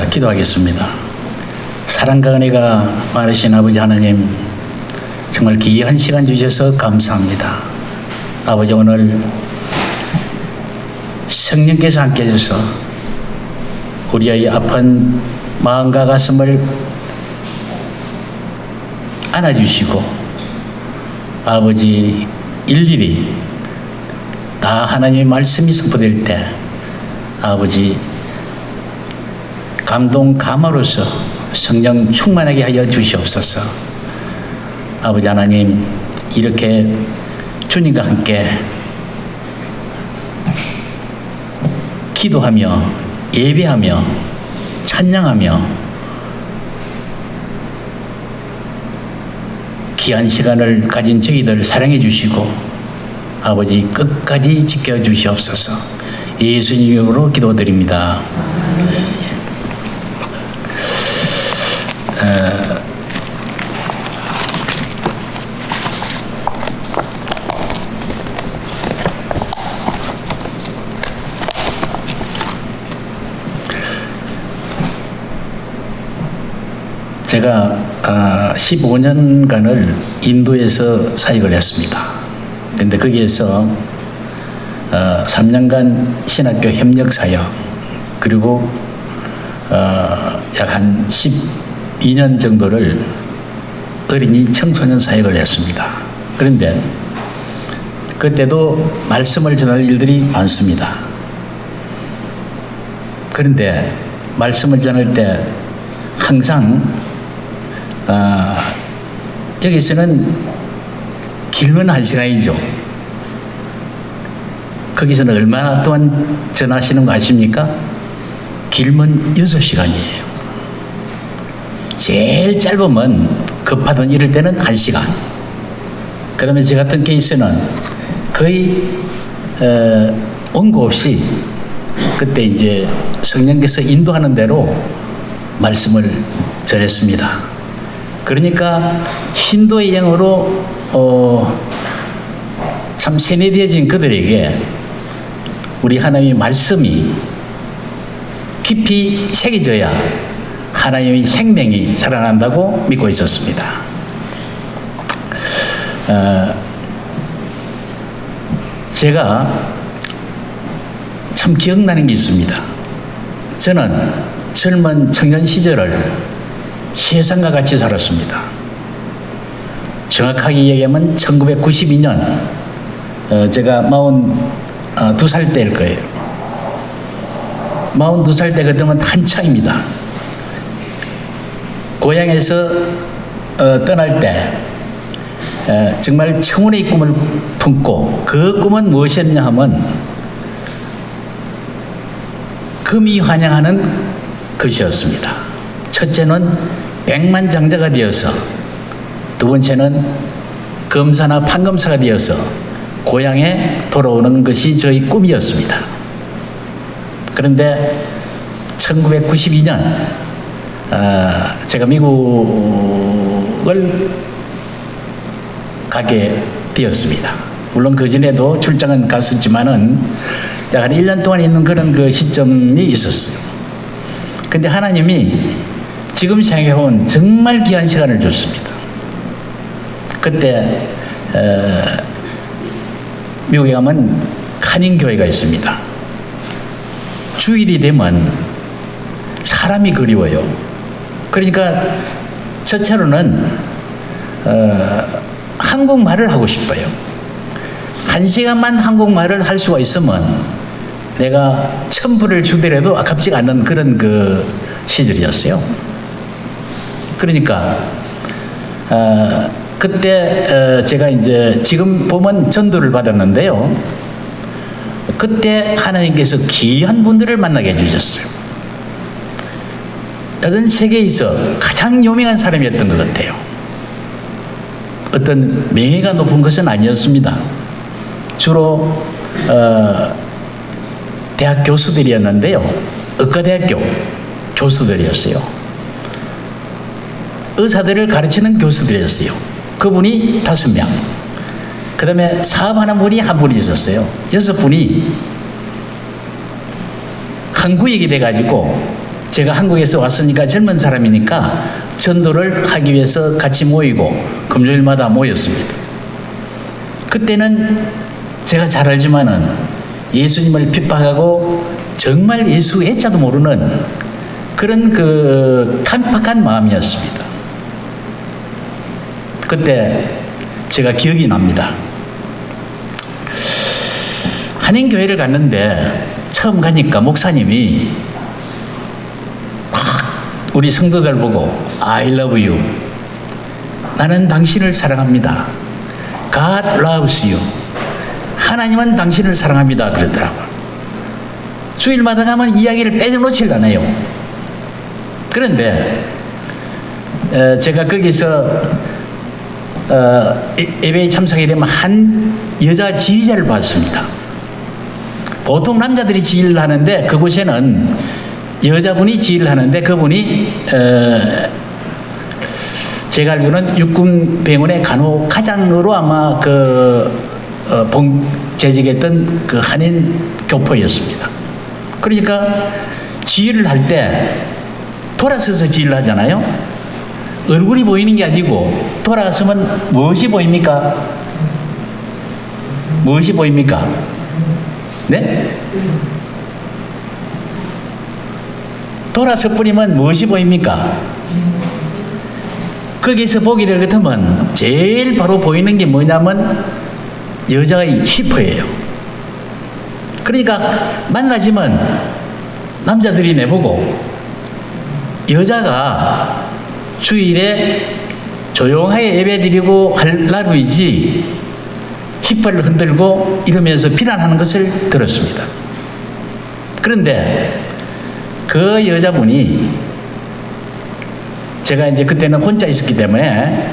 자, 기도하겠습니다. 사랑과 은혜가 많으신 아버지 하나님, 정말 귀한 시간 주셔서 감사합니다. 아버지, 오늘 성령께서 함께 해주셔서 우리의 아픈 마음과 가슴을 안아주시고, 아버지, 일일이 다 하나님의 말씀이 선포될 때 아버지 감동 감화로서 성령 충만하게 하여 주시옵소서. 아버지 하나님, 이렇게 주님과 함께 기도하며 예배하며 찬양하며 귀한 시간을 가진 저희들 사랑해 주시고 아버지 끝까지 지켜주시옵소서. 예수님 이름으로 기도드립니다. 제가 15년간을 인도에서 사역을 했습니다. 그런데 거기에서 3년간 신학교 협력 사역, 그리고 약 한 12년 정도를 어린이 청소년 사역을 했습니다. 그런데 그때도 말씀을 전할 일들이 많습니다. 그런데 말씀을 전할 때 항상 여기서는 길면 1시간이죠. 거기서는 얼마나 동안 전하시는 거 아십니까? 길면 6시간이에요. 제일 짧으면 급하던 이럴 때는 1시간. 그 다음에 저 같은 케이스는 거의 원고 없이 그때 이제 성령께서 인도하는 대로 말씀을 전했습니다. 그러니까 힌두의 영어로 참 세뇌되어진 그들에게 우리 하나님의 말씀이 깊이 새겨져야 하나님의 생명이 살아난다고 믿고 있었습니다. 제가 참 기억나는 게 있습니다. 저는 젊은 청년 시절을 세상과 같이 살았습니다. 정확하게 얘기하면 1992년 제가 42살 때일 거예요. 42살 때 그때면 한창입니다. 고향에서 떠날 때 정말 청운의 꿈을 품고, 그 꿈은 무엇이었냐 하면 금이 환영하는 것이었습니다. 첫째는 백만장자가 되어서, 두 번째는 검사나 판검사가 되어서 고향에 돌아오는 것이 저희 꿈이었습니다. 그런데 1992년 제가 미국을 가게 되었습니다. 물론 그 전에도 출장은 갔었지만은 약 한 1년 동안 있는 그런 그 시점이 있었어요. 근데 하나님이 지금 생각해보면 정말 귀한 시간을 줬습니다. 그때 미국에 가면 카닝교회가 있습니다. 주일이 되면 사람이 그리워요. 그러니까 첫째로는 한국말을 하고 싶어요. 1시간만 한국말을 할 수가 있으면 내가 1,000불을 주더라도 아깝지 않은 그런 그 시절이었어요. 그러니까 그때 제가 이제 지금 보면 전도를 받았는데요. 그때 하나님께서 귀한 분들을 만나게 해주셨어요. 어떤 세계에서 가장 유명한 사람이었던 것 같아요. 어떤 명예가 높은 것은 아니었습니다. 주로 대학 교수들이었는데요. 의과대학교 교수들이었어요. 의사들을 가르치는 교수들이었어요. 그분이 5명. 그 다음에 사업하는 분이 한 분이 있었어요. 6분이 한구역이 돼가지고 제가 한국에서 왔으니까 젊은 사람이니까 전도를 하기 위해서 같이 모이고 금요일마다 모였습니다. 그때는 제가 잘 알지만은 예수님을 핍박하고 정말 예수 애자도 모르는 그런 그 깜빡한 마음이었습니다. 그때 제가 기억이 납니다. 한인교회를 갔는데 처음 가니까 목사님이 막 우리 성도들 보고 I love you, 나는 당신을 사랑합니다, God loves you, 하나님은 당신을 사랑합니다 그러더라고요. 주일마다 가면 이야기를 빼놓질 않아요. 그런데 제가 거기서 예배에 참석하게 되면 한 여자 지휘자를 봤습니다. 보통 남자들이 지휘를 하는데 그곳에는 여자분이 지휘를 하는데 그분이 제가 알기로는 육군병원의 간호과장으로 아마 재직했던 그 한인 교포였습니다. 그러니까 지휘를 할 때 돌아서서 지휘를 하잖아요. 얼굴이 보이는 게 아니고 돌아서면 무엇이 보입니까? 무엇이 보입니까? 네? 돌아서 뿌리면 무엇이 보입니까? 거기서 보기를 같으면 제일 바로 보이는 게 뭐냐면 여자의 히프예요. 그러니까 만나지만 남자들이 내보고 여자가 주일에 조용하게 예배드리고 할 나루이지 힙발을 흔들고 이러면서 비난하는 것을 들었습니다. 그런데 그 여자분이 제가 이제 그때는 혼자 있었기 때문에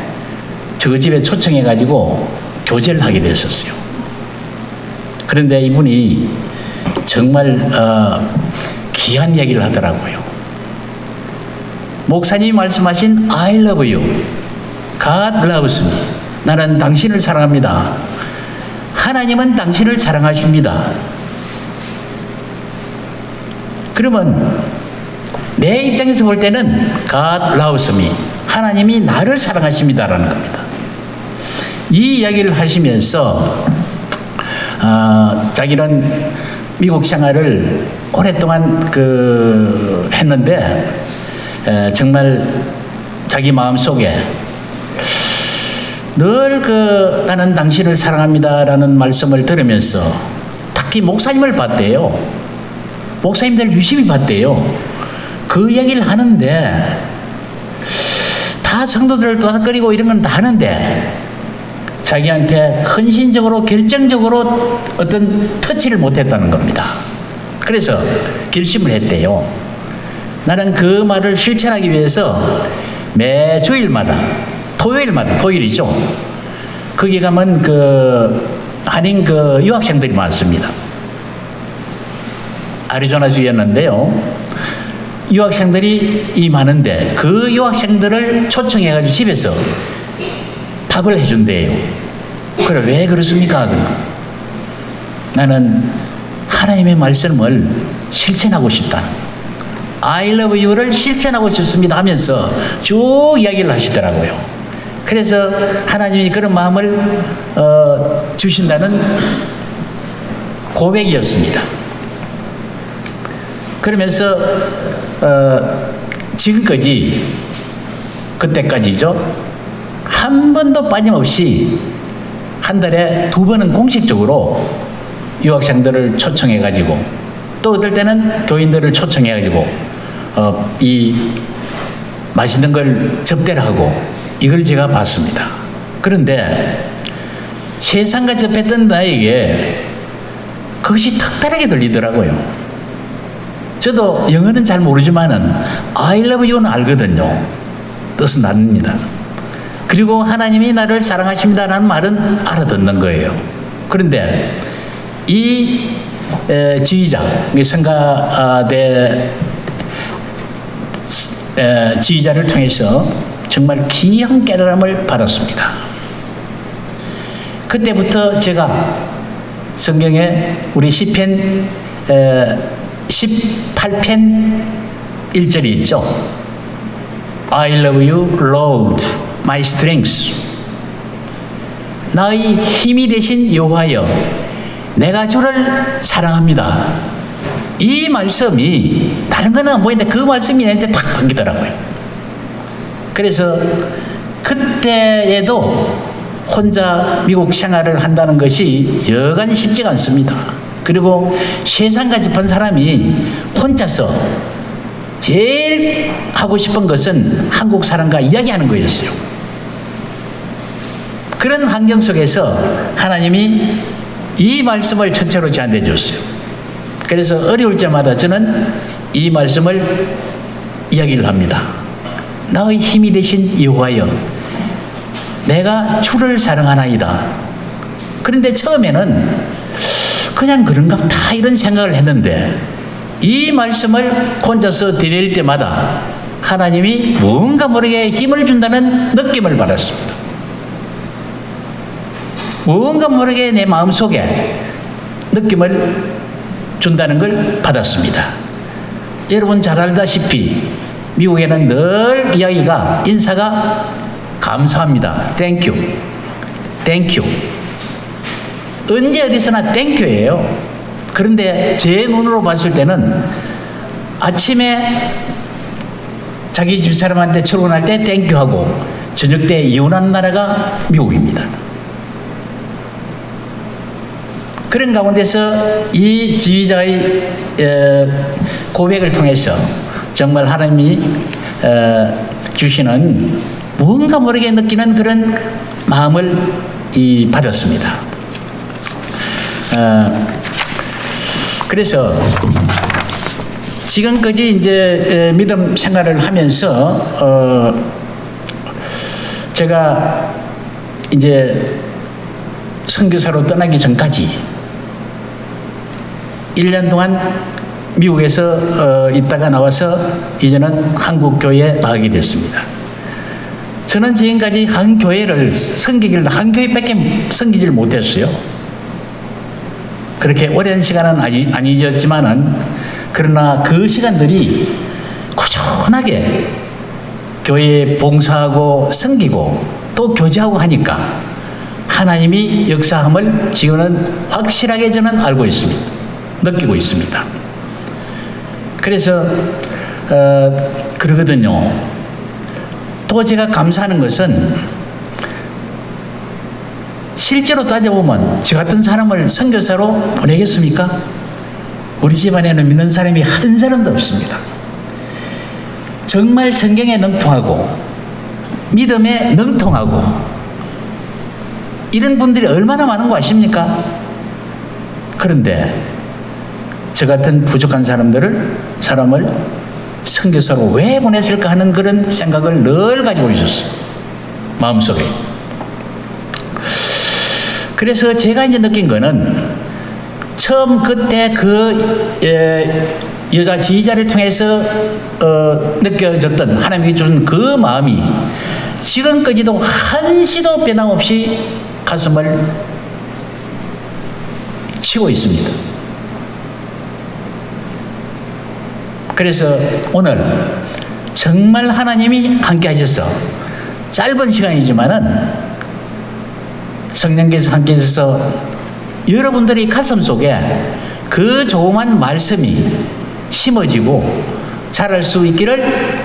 저 집에 초청해 가지고 교제를 하게 됐었어요. 그런데 이분이 정말 귀한 얘기를 하더라고요. 목사님이 말씀하신 I love you, God loves me, 나는 당신을 사랑합니다, 하나님은 당신을 사랑하십니다. 그러면 내 입장에서 볼 때는 God loves me, 하나님이 나를 사랑하십니다라는 겁니다. 이 이야기를 하시면서 자기는 미국 생활을 오랫동안 했는데 정말 자기 마음속에 늘 나는 당신을 사랑합니다라는 말씀을 들으면서 특히 목사님을 봤대요. 목사님들 유심히 봤대요. 그 얘기를 하는데 다 성도들을 도닥거리고 이런 건 다 하는데 자기한테 헌신적으로 결정적으로 어떤 터치를 못했다는 겁니다. 그래서 결심을 했대요. 나는 그 말을 실천하기 위해서 매 주일마다 토요일이죠. 거기 가면 한인 유학생들이 많습니다. 아리조나주였는데요. 유학생들이 많은데 그 유학생들을 초청해가지고 집에서 밥을 해준대요. 그래, 왜 그렇습니까? 나는 하나님의 말씀을 실천하고 싶다, I love you를 실천하고 싶습니다 하면서 쭉 이야기를 하시더라고요. 그래서 하나님이 그런 마음을 주신다는 고백이었습니다. 그러면서 지금까지, 그때까지죠, 한 번도 빠짐없이 한 달에 2번은 공식적으로 유학생들을 초청해가지고 또 어떨 때는 교인들을 초청해가지고 이 맛있는 걸 접대를 하고 이걸 제가 봤습니다. 그런데 세상과 접했던 나에게 그것이 특별하게 들리더라고요. 저도 영어는 잘 모르지만은 I love you는 알거든요. 뜻은 납니다. 그리고 하나님이 나를 사랑하십니다라는 말은 알아듣는 거예요. 그런데 이 지휘자, 성가대 지휘자를 통해서 정말 귀한 깨달음을 받았습니다. 그때부터 제가 성경에 우리 시편 18편 1절이 있죠. I love you, Lord, my strength. 나의 힘이 되신 여호와여, 내가 주를 사랑합니다. 이 말씀이 다른 거는 안 보이는데 그 말씀이 내한테 탁 감기더라고요. 그래서 그때에도 혼자 미국 생활을 한다는 것이 여간 쉽지가 않습니다. 그리고 세상까지 본 사람이 혼자서 제일 하고 싶은 것은 한국 사람과 이야기하는 거였어요. 그런 환경 속에서 하나님이 이 말씀을 전체로 저한테 줬어요. 그래서 어려울 때마다 저는 이 말씀을 이야기를 합니다. 나의 힘이 되신 여호와여, 내가 주를 사랑하나이다. 그런데 처음에는 그냥 그런가 다 이런 생각을 했는데 이 말씀을 혼자서 드릴 때마다 하나님이 뭔가 모르게 힘을 준다는 느낌을 받았습니다. 뭔가 모르게 내 마음속에 느낌을 준다는 걸 받았습니다. 여러분 잘 알다시피 미국에는 늘 이야기가 인사가 감사합니다. 땡큐. 땡큐. 언제 어디서나 땡큐예요. 그런데 제 눈으로 봤을 때는 아침에 자기 집사람한테 출근할 때 땡큐하고 저녁 때 이혼하는 나라가 미국입니다. 그런 가운데서 이 지휘자의 고백을 통해서 정말 하나님이 주시는 뭔가 모르게 느끼는 그런 마음을 받았습니다. 그래서 지금까지 이제 믿음 생활을 하면서 제가 이제 선교사로 떠나기 전까지 1년 동안 미국에서 있다가 나와서 이제는 한국 교회에 나가게 됐습니다. 저는 지금까지 한 교회를 섬기기를 한 교회밖에 섬기질 못했어요. 그렇게 오랜 시간은 아니었지만은 그러나 그 시간들이 꾸준하게 교회에 봉사하고 섬기고 또 교제하고 하니까 하나님이 역사함을 지금은 확실하게 저는 알고 있습니다. 느끼고 있습니다. 그래서 그러거든요. 또 제가 감사하는 것은 실제로 따져보면 저 같은 사람을 선교사로 보내겠습니까? 우리 집안에는 믿는 사람이 한 사람도 없습니다. 정말 성경에 능통하고 믿음에 능통하고 이런 분들이 얼마나 많은 거 아십니까? 그런데 저 같은 부족한 사람을 선교사로 왜 보냈을까 하는 그런 생각을 늘 가지고 있었어요. 마음속에. 그래서 제가 이제 느낀 거는 처음 그때 그 여자 지휘자를 통해서 느껴졌던 하나님이 준 그 마음이 지금까지도 한시도 변함없이 가슴을 치고 있습니다. 그래서 오늘 정말 하나님이 함께 하셔서 짧은 시간이지만은 성령께서 함께 하셔서 여러분들이 가슴 속에 그 조그만 말씀이 심어지고 자랄 수 있기를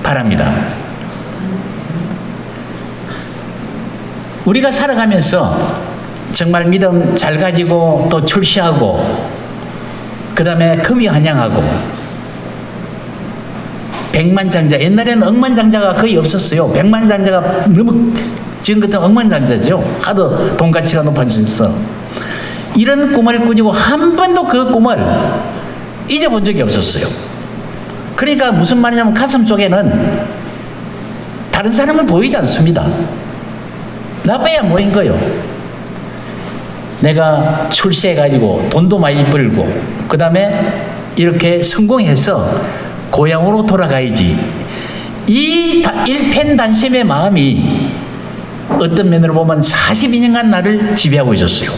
바랍니다. 우리가 살아가면서 정말 믿음 잘 가지고 또 출시하고 그 다음에 금이 환영하고 백만장자, 옛날에는 억만장자가 거의 없었어요. 백만장자가 너무 지금 같은 억만장자죠. 하도 돈가치가 높아져서 이런 꿈을 꾸지고 한 번도 그 꿈을 잊어본 적이 없었어요. 그러니까 무슨 말이냐면 가슴 속에는 다른 사람은 보이지 않습니다. 나빠야 뭐인 거예요. 내가 출세해가지고 돈도 많이 벌고 그 다음에 이렇게 성공해서 고향으로 돌아가야지. 이 일편단심의 마음이 어떤 면으로 보면 42년간 나를 지배하고 있었어요.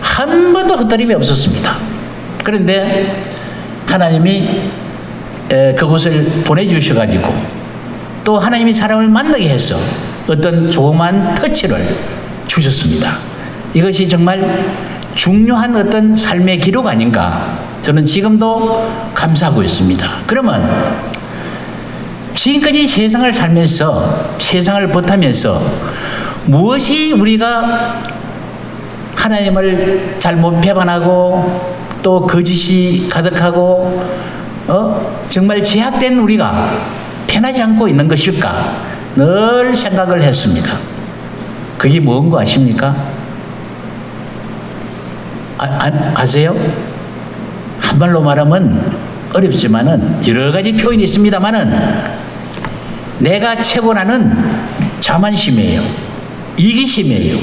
한 번도 헛다림이 없었습니다. 그런데 하나님이 그곳을 보내주셔가지고 또 하나님이 사람을 만나게 해서 어떤 조그만 터치를 주셨습니다. 이것이 정말 중요한 어떤 삶의 기록 아닌가 저는 지금도 감사하고 있습니다. 그러면 지금까지 세상을 살면서 세상을 버타면서 무엇이 우리가 하나님을 잘못 배반하고 또 거짓이 가득하고 정말 제약된 우리가 편하지 않고 있는 것일까 늘 생각을 했습니다. 그게 뭔 거 아십니까? 아세요? 한말로 말하면 어렵지만은 여러 가지 표현이 있습니다만은 내가 최고라는 자만심이에요. 이기심이에요.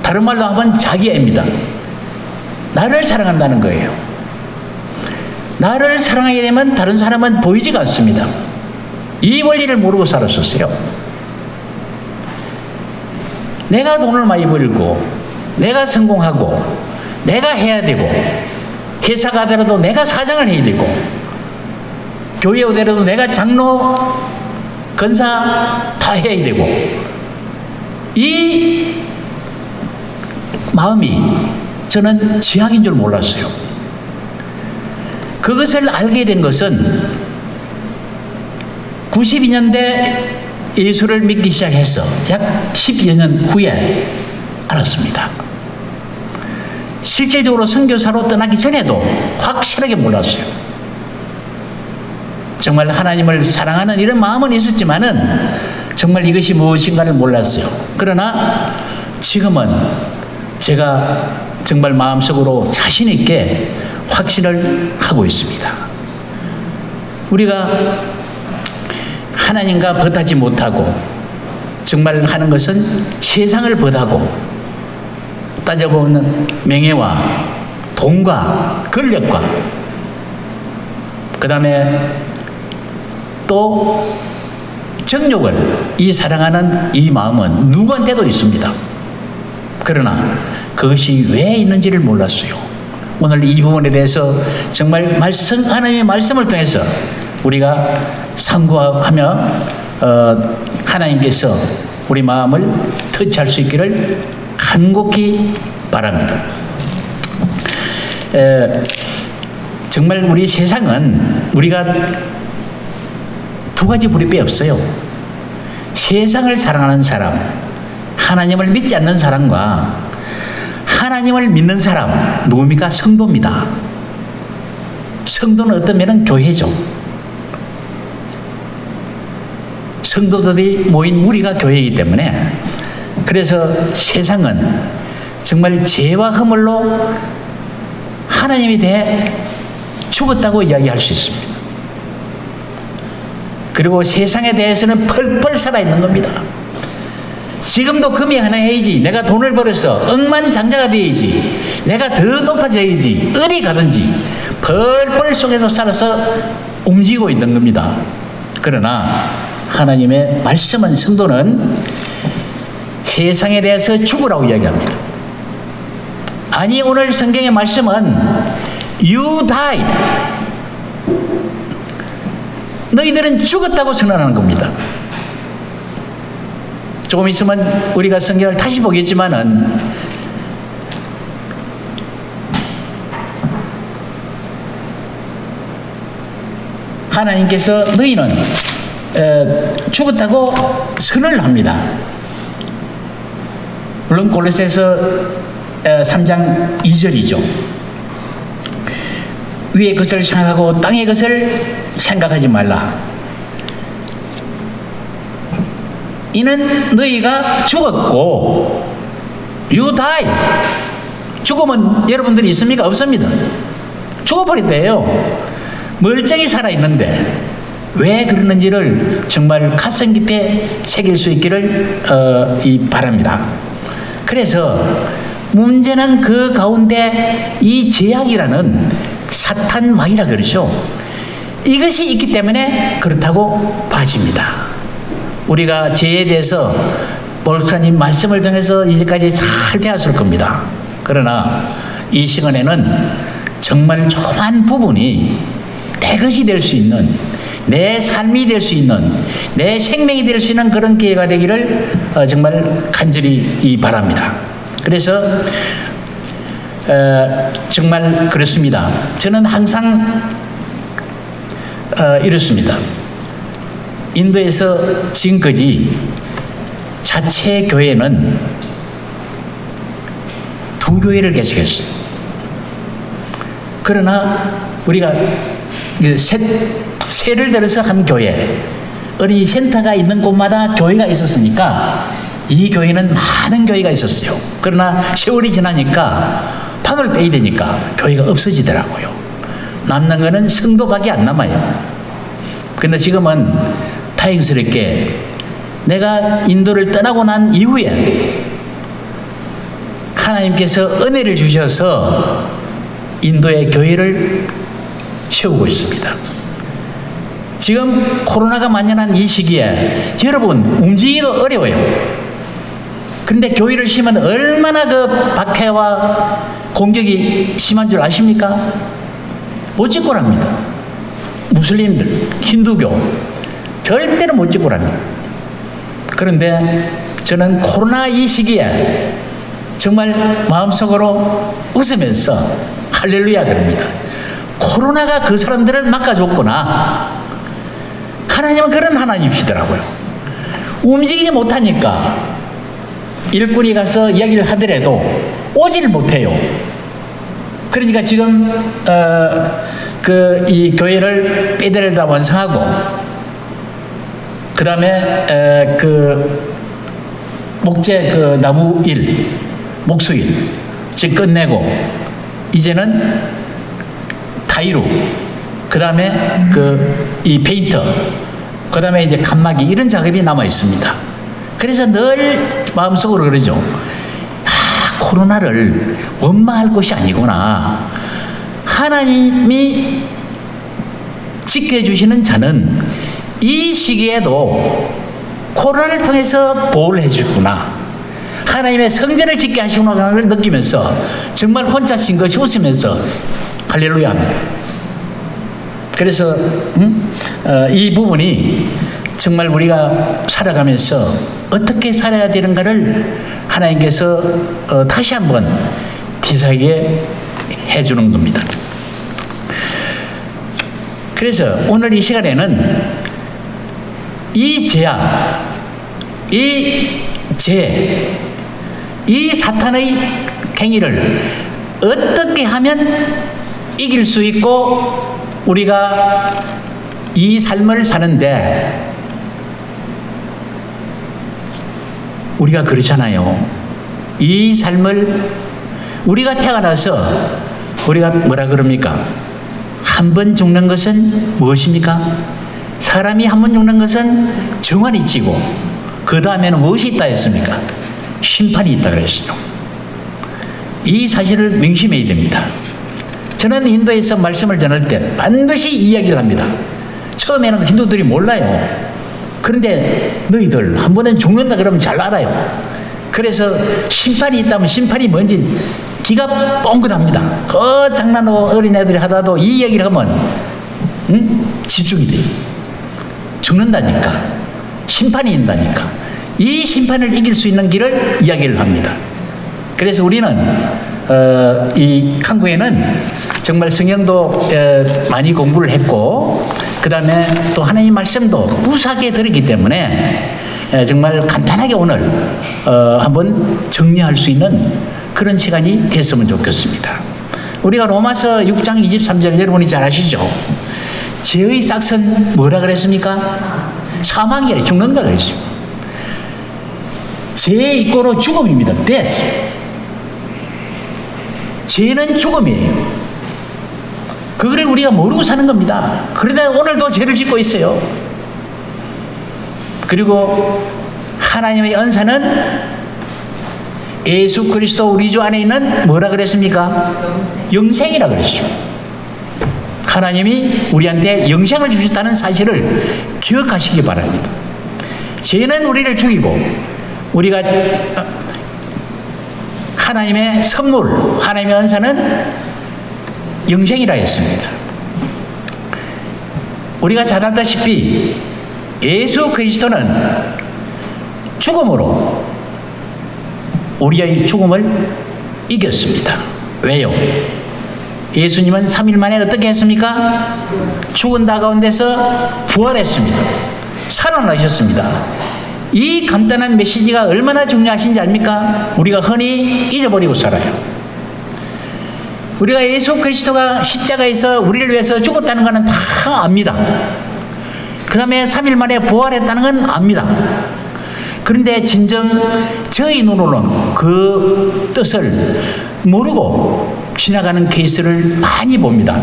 다른 말로 하면 자기애입니다. 나를 사랑한다는 거예요. 나를 사랑하게 되면 다른 사람은 보이지가 않습니다. 이 원리를 모르고 살았었어요. 내가 돈을 많이 벌고 내가 성공하고 내가 해야 되고 회사 가더라도 내가 사장을 해야 되고 교회 오더라도 내가 장로 건사 다 해야 되고 이 마음이 저는 지향인 줄 몰랐어요. 그것을 알게 된 것은 92년대 예수를 믿기 시작해서 약 10여 년 후에 알았습니다. 실질적으로 선교사로 떠나기 전에도 확실하게 몰랐어요. 정말 하나님을 사랑하는 이런 마음은 있었지만은 정말 이것이 무엇인가를 몰랐어요. 그러나 지금은 제가 정말 마음속으로 자신 있게 확신을 하고 있습니다. 우리가 하나님과 벗하지 못하고 정말 하는 것은 세상을 벗하고 따져보면 명예와 돈과 권력과 그 다음에 또 정욕을 이 사랑하는 이 마음은 누구한테도 있습니다. 그러나 그것이 왜 있는지를 몰랐어요. 오늘 이 부분에 대해서 정말 하나님의 말씀을 통해서 우리가 상고하며 하나님께서 우리 마음을 터치할 수 있기를 간곡히 바랍니다. 정말 우리 세상은 우리가 두 가지 불이 없어요. 세상을 사랑하는 사람, 하나님을 믿지 않는 사람과 하나님을 믿는 사람, 누굽니까? 성도입니다. 성도는 어떤 면은 교회죠. 성도들이 모인 우리가 교회이기 때문에 그래서 세상은 정말 죄와 허물로 하나님에 대해 죽었다고 이야기할 수 있습니다. 그리고 세상에 대해서는 펄펄 살아있는 겁니다. 지금도 금이 하나 해야지, 내가 돈을 벌어서 억만장자가 되어야지, 내가 더 높아져야지, 어디 가든지 펄펄 속에서 살아서 움직이고 있는 겁니다. 그러나 하나님의 말씀은 성도는 세상에 대해서 죽으라고 이야기합니다. 아니, 오늘 성경의 말씀은 You died. 너희들은 죽었다고 선언하는 겁니다. 조금 있으면 우리가 성경을 다시 보겠지만은 하나님께서 너희는 죽었다고 선언을 합니다. 물론 골로새서 3장 2절이죠. 위의 것을 생각하고 땅의 것을 생각하지 말라. 이는 너희가 죽었고 You die. 죽으면 여러분들이 있습니까? 없습니다. 죽어버린대요. 멀쩡히 살아있는데 왜 그러는지를 정말 가슴 깊이 새길 수 있기를 바랍니다. 그래서 문제는 그 가운데 이 제약이라는 사탄 마귀라 그러죠. 이것이 있기 때문에 그렇다고 봐집니다. 우리가 죄에 대해서 목사님 말씀을 통해서 이제까지 잘 배웠을 겁니다. 그러나 이 시간에는 정말 조그만 부분이 내 것이 될 수 있는, 내 삶이 될 수 있는, 내 생명이 될 수 있는 그런 기회가 되기를 정말 간절히 바랍니다. 그래서 정말 그렇습니다. 저는 항상 이렇습니다. 인도에서 지금까지 자체 교회는 두 교회를 개척했어요. 그러나 우리가 세를 들어서 한 교회, 어린이 센터가 있는 곳마다 교회가 있었으니까 이 교회는 많은 교회가 있었어요. 그러나 세월이 지나니까 판을 빼야 되니까 교회가 없어지더라고요. 남는 거는 성도밖에 안 남아요. 그런데 지금은 다행스럽게 내가 인도를 떠나고 난 이후에 하나님께서 은혜를 주셔서 인도의 교회를 세우고 있습니다. 지금 코로나가 만연한 이 시기에 여러분 움직이기도 어려워요. 그런데 교회를 심으면 얼마나 그 박해와 공격이 심한 줄 아십니까? 못 짓고랍니다. 무슬림들, 힌두교 절대로 못 짓고랍니다. 그런데 저는 코로나 이 시기에 정말 마음속으로 웃으면서 할렐루야 그럽니다. 코로나가 그 사람들을 막아줬구나. 하나님은 그런 하나님이시더라고요. 움직이지 못하니까 일꾼이 가서 이야기를 하더라도 오지를 못해요. 그러니까 지금 이 교회를 빼들다 완성하고 그 다음에 목재 나무 일, 목수일 지금 끝내고 이제는 타이루, 그 다음에 이 페인터, 그 다음에 이제 칸막이 이런 작업이 남아 있습니다. 그래서 늘 마음속으로 그러죠. 코로나를 원망할 것이 아니구나. 하나님이 지켜주시는 자는 이 시기에도 코로나를 통해서 보호를 해주구나. 하나님의 성전을 짓게 하시구나를 느끼면서 정말 혼자 신 것이 웃으면서 할렐루야 합니다. 그래서 이 부분이 정말 우리가 살아가면서 어떻게 살아야 되는가를 하나님께서 다시 한번 디사하게 해주는 겁니다. 그래서 오늘 이 시간에는 이 죄악, 이 죄, 이 사탄의 행위를 어떻게 하면 이길 수 있고 우리가 이 삶을 사는데 우리가 그렇잖아요. 이 삶을 우리가 태어나서 우리가 뭐라 그럽니까? 한 번 죽는 것은 무엇입니까? 사람이 한 번 죽는 것은 정환이 지고 그 다음에는 무엇이 있다 했습니까? 심판이 있다 그랬어요. 이 사실을 명심해야 됩니다. 저는 인도에서 말씀을 전할 때 반드시 이야기를 합니다. 처음에는 힌두들이 몰라요. 그런데 너희들 한 번은 죽는다 그러면 잘 알아요. 그래서 심판이 있다면 심판이 뭔지 기가 뻥긋합니다. 그 장난으로 어린애들이 하다도 이 얘기를 하면 집중이 돼요. 죽는다니까. 심판이 있다니까. 이 심판을 이길 수 있는 길을 이야기를 합니다. 그래서 우리는 이 한국에는 정말 성경도 많이 공부를 했고 그 다음에 또 하나님 말씀도 무사하게 들었기 때문에 정말 간단하게 오늘 한번 정리할 수 있는 그런 시간이 됐으면 좋겠습니다. 우리가 로마서 6장 23절 여러분이 잘 아시죠? 죄의 싹은 뭐라 그랬습니까? 사망이래, 죽는다 그랬어요. 죄 이꼬로 죽음입니다. death. 죄는 죽음이에요. 그거를 우리가 모르고 사는 겁니다. 그러다 오늘도 죄를 짓고 있어요. 그리고 하나님의 은사는 예수 그리스도 우리 주 안에 있는 뭐라 그랬습니까? 영생이라 그랬어요. 하나님이 우리한테 영생을 주셨다는 사실을 기억하시기 바랍니다. 죄는 우리를 죽이고 우리가 하나님의 선물, 하나님의 은사는 영생이라 했습니다. 우리가 잘 알다시피 예수 그리스도는 죽음으로 우리의 죽음을 이겼습니다. 왜요? 예수님은 3일 만에 어떻게 했습니까? 죽은 자 가운데서 부활했습니다. 살아나셨습니다. 이 간단한 메시지가 얼마나 중요하신지 압니까? 우리가 흔히 잊어버리고 살아요. 우리가 예수 그리스도가 십자가에서 우리를 위해서 죽었다는 것은 다 압니다. 그 다음에 3일 만에 부활했다는 건 압니다. 그런데 진정 저희 눈으로는 그 뜻을 모르고 지나가는 케이스를 많이 봅니다.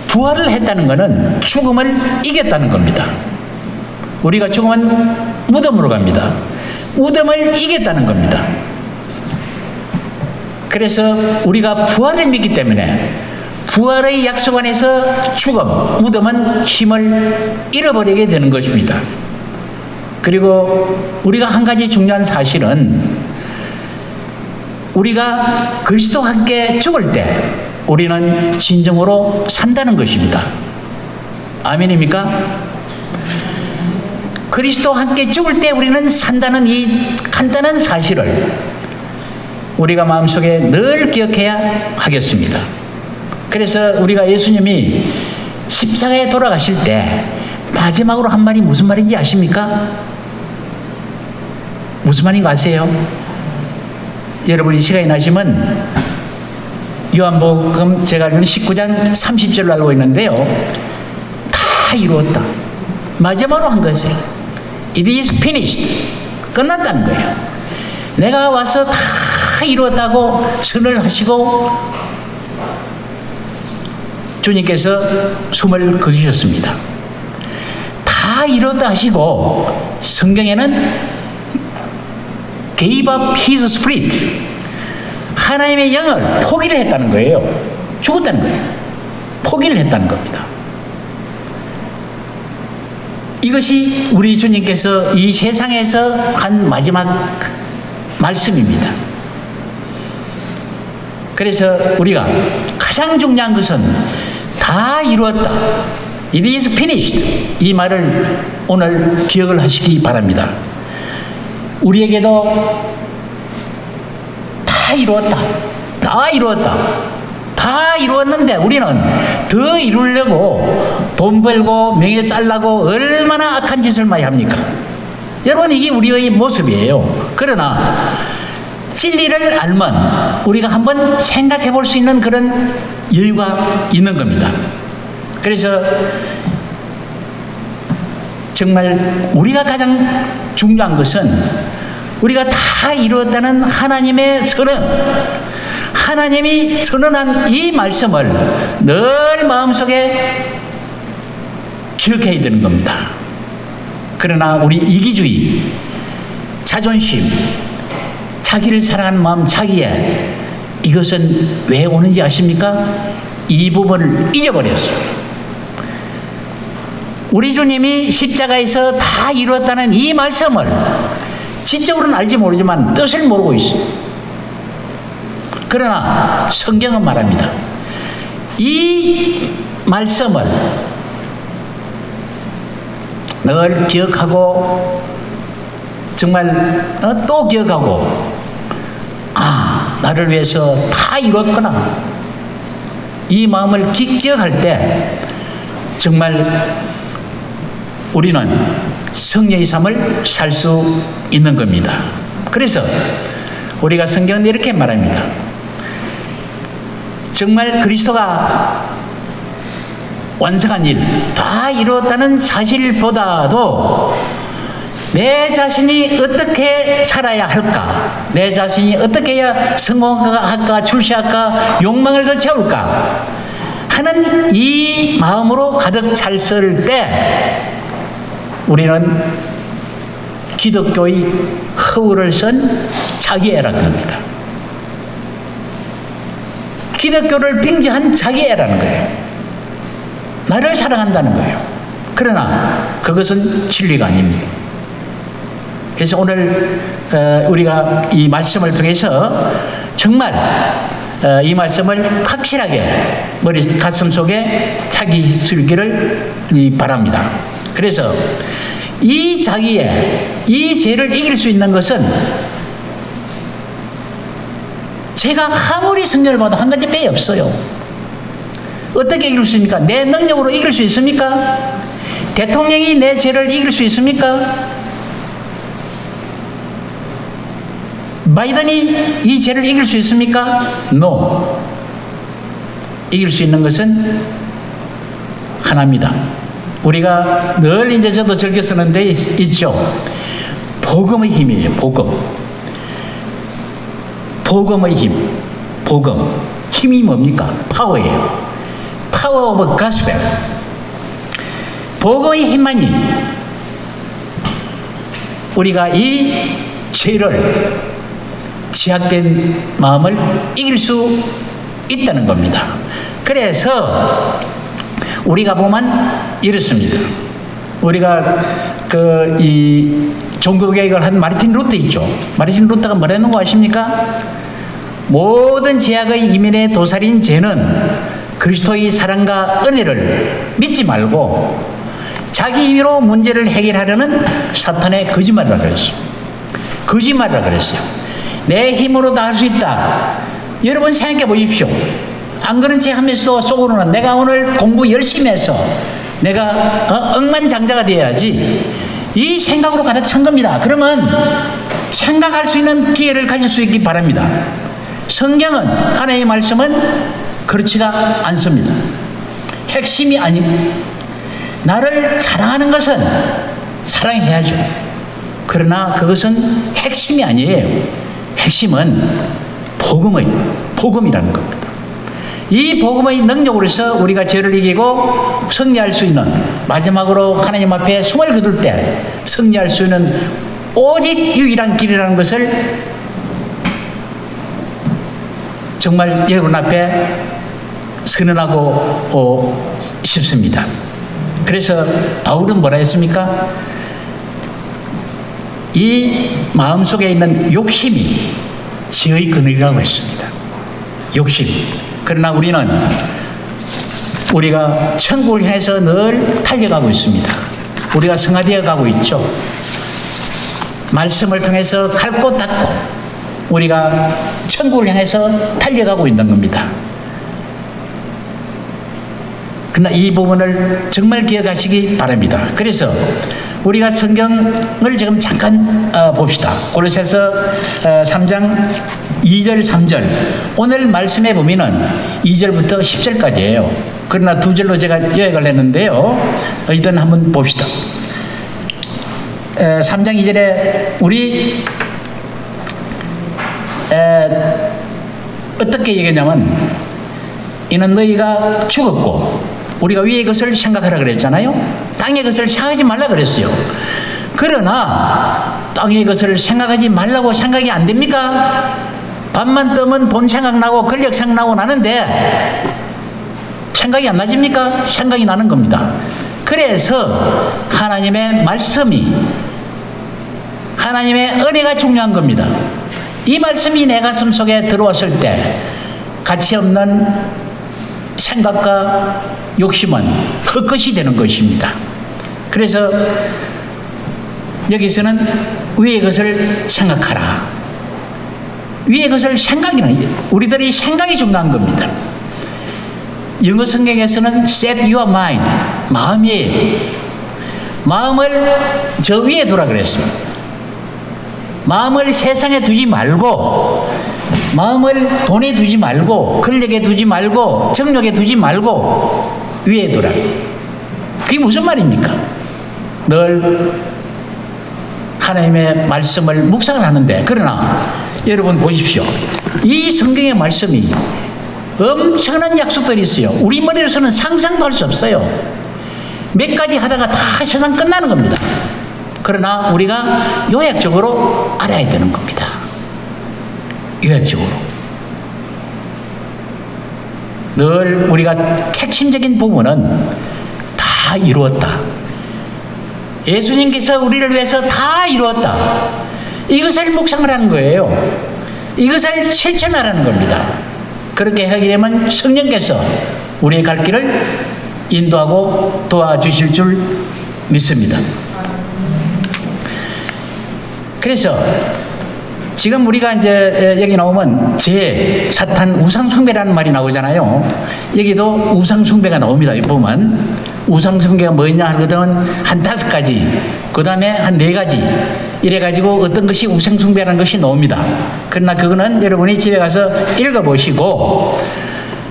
부활을 했다는 것은 죽음을 이겼다는 겁니다. 우리가 죽으면 무덤으로 갑니다. 무덤을 이겼다는 겁니다. 그래서 우리가 부활을 믿기 때문에 부활의 약속 안에서 죽음, 무덤은 힘을 잃어버리게 되는 것입니다. 그리고 우리가 한 가지 중요한 사실은 우리가 그리스도와 함께 죽을 때 우리는 진정으로 산다는 것입니다. 아멘입니까? 그리스도와 함께 죽을 때 우리는 산다는 이 간단한 사실을 우리가 마음속에 늘 기억해야 하겠습니다. 그래서 우리가 예수님이 십자가에 돌아가실 때 마지막으로 한 말이 무슨 말인지 아십니까? 무슨 말인 거 아세요? 여러분이 시간이 나시면 요한복음 제가 알기로는 19장 30절로 알고 있는데요. 다 이루었다. 마지막으로 한 것이에요. It is finished. 끝났다는 거예요. 내가 와서 다 이루었다고 선을 하시고 주님께서 숨을 거두셨습니다. 다 이뤘다 하시고 성경에는 gave up his spirit, 하나님의 영을 포기를 했다는 거예요. 죽었다는 거예요. 포기를 했다는 겁니다. 이것이 우리 주님께서 이 세상에서 한 마지막 말씀입니다. 그래서 우리가 가장 중요한 것은 다 이루었다. It is finished. 이 말을 오늘 기억을 하시기 바랍니다. 우리에게도 다 이루었다. 다 이루었다. 다 이루었는데 우리는 더 이루려고 돈 벌고 명예 쌓으려고 얼마나 악한 짓을 많이 합니까? 여러분, 이게 우리의 모습이에요. 그러나 진리를 알면 우리가 한번 생각해 볼 수 있는 그런 여유가 있는 겁니다. 그래서 정말 우리가 가장 중요한 것은 우리가 다 이루었다는 하나님의 선언, 하나님이 선언한 이 말씀을 늘 마음속에 기억해야 되는 겁니다. 그러나 우리 이기주의, 자존심, 자기를 사랑하는 마음, 자기의 이것은 왜 오는지 아십니까? 이 부분을 잊어버렸어요. 우리 주님이 십자가에서 다 이루었다는 이 말씀을 지적으로는 알지 모르지만 뜻을 모르고 있어요. 그러나 성경은 말합니다. 이 말씀을 늘 기억하고 정말 또 기억하고, 나를 위해서 다 이뤘구나, 이 마음을 기억할 때 정말 우리는 성령의 삶을 살 수 있는 겁니다. 그래서 우리가 성경은 이렇게 말합니다. 정말 그리스도가 완성한 일, 다 이루었다는 사실보다도 내 자신이 어떻게 살아야 할까, 내 자신이 어떻게 해야 성공할까, 출세할까, 욕망을 더 채울까 하는 이 마음으로 가득 찼을 때 우리는 기독교의 허울을 쓴 자기애라고 합니다. 기독교를 빙자한 자기애라는 거예요. 나를 사랑한다는 거예요. 그러나 그것은 진리가 아닙니다. 그래서 오늘 우리가 이 말씀을 통해서 정말 이 말씀을 확실하게 머리 가슴 속에 새기시기를 바랍니다. 그래서 이 자기의 이 죄를 이길 수 있는 것은 제가 아무리 성경을 봐도 한 가지 빼이 없어요. 어떻게 이길 수 있습니까? 내 능력으로 이길 수 있습니까? 대통령이 내 죄를 이길 수 있습니까? 바이든이 이 죄를 이길 수 있습니까? No. 이길 수 있는 것은 하나입니다. 우리가 늘 이제 저도 즐겨 쓰는 데 있죠. 복음의 힘이에요. 복음의 힘. 복음. 힘이 뭡니까? 파워예요. 파워 오브 가스펠. 복음의 힘만이 우리가 이 죄를 제약된 마음을 이길 수 있다는 겁니다. 그래서 우리가 보면 이렇습니다. 우리가 이 종교개혁을 한 마르틴 루터 있죠. 마르틴 루터가 뭐라는 거 아십니까? 모든 제약의 이면에 도살인 죄는 그리스도의 사랑과 은혜를 믿지 말고 자기 힘으로 문제를 해결하려는 사탄의 거짓말이라고 그랬어요. 거짓말이라고 그랬어요. 내 힘으로 다 할 수 있다. 여러분 생각해 보십시오. 안 그런 체 하면서 속으로는 내가 오늘 공부 열심히 해서 내가 억만장자가 되어야지, 이 생각으로 가득 찬 겁니다. 그러면 생각할 수 있는 기회를 가질 수 있기 바랍니다. 성경은, 하나님의 말씀은 그렇지가 않습니다. 핵심이 아닙니다. 나를 사랑하는 것은 사랑해야죠. 그러나 그것은 핵심이 아니에요. 핵심은 복음이라는 겁니다. 이 복음의 능력으로서 우리가 죄를 이기고 승리할 수 있는, 마지막으로 하나님 앞에 숨을 거둘 때 승리할 수 있는 오직 유일한 길이라는 것을 정말 여러분 앞에 선언하고 싶습니다. 그래서 바울은 뭐라 했습니까? 이 마음속에 있는 욕심이 죄의 근원이라고 했습니다. 욕심. 그러나 우리가 천국을 향해서 늘 달려가고 있습니다. 우리가 성화되어 가고 있죠. 말씀을 통해서 갈고 닦고 우리가 천국을 향해서 달려가고 있는 겁니다. 그러나 이 부분을 정말 기억하시기 바랍니다. 그래서 우리가 성경을 지금 잠깐 봅시다. 골로새서 3장 2절 3절. 오늘 말씀해 보면은 2절부터 10절까지예요. 그러나 두 절로 제가 요약을 했는데요. 일단 한번 봅시다. 3장 2절에 우리 어떻게 얘기했냐면, 이는 너희가 죽었고 우리가 위의 것을 생각하라 그랬잖아요. 땅의 것을 생각하지 말라 그랬어요. 그러나 땅의 것을 생각하지 말라고 생각이 안 됩니까? 밤만 뜨면 돈 생각나고 권력 생각나고 나는데 생각이 안 나집니까? 생각이 나는 겁니다. 그래서 하나님의 말씀이, 하나님의 은혜가 중요한 겁니다. 이 말씀이 내 가슴 속에 들어왔을 때 가치 없는 생각과 욕심은 헛것이 되는 것입니다. 그래서 여기서는 위의 것을 생각하라. 위의 것을 생각이나, 우리들이 생각이 중요한 겁니다. 영어 성경에서는 set your mind, 마음이에요. 마음을 저 위에 두라 그랬습니다. 마음을 세상에 두지 말고, 마음을 돈에 두지 말고, 권력에 두지 말고, 정력에 두지 말고 위에 두라. 그게 무슨 말입니까? 늘 하나님의 말씀을 묵상을 하는데, 그러나 여러분 보십시오. 이 성경의 말씀이 엄청난 약속들이 있어요. 우리 머리로서는 상상도 할 수 없어요. 몇 가지 하다가 다 세상 끝나는 겁니다. 그러나 우리가 요약적으로 알아야 되는 겁니다. 요약적으로. 늘 우리가 핵심적인 부분은 다 이루었다. 예수님께서 우리를 위해서 다 이루었다. 이것을 묵상을 하는 거예요. 이것을 실천하라는 겁니다. 그렇게 하게 되면 성령께서 우리의 갈 길을 인도하고 도와주실 줄 믿습니다. 그래서 지금 우리가 이제 여기 나오면 사탄 우상숭배라는 말이 나오잖아요. 여기도 우상숭배가 나옵니다. 보면 우상숭배가 뭐냐 하거든 한 5가지, 그 다음에 한 4가지 이래가지고 어떤 것이 우상숭배라는 것이 나옵니다. 그러나 그거는 여러분이 집에 가서 읽어보시고,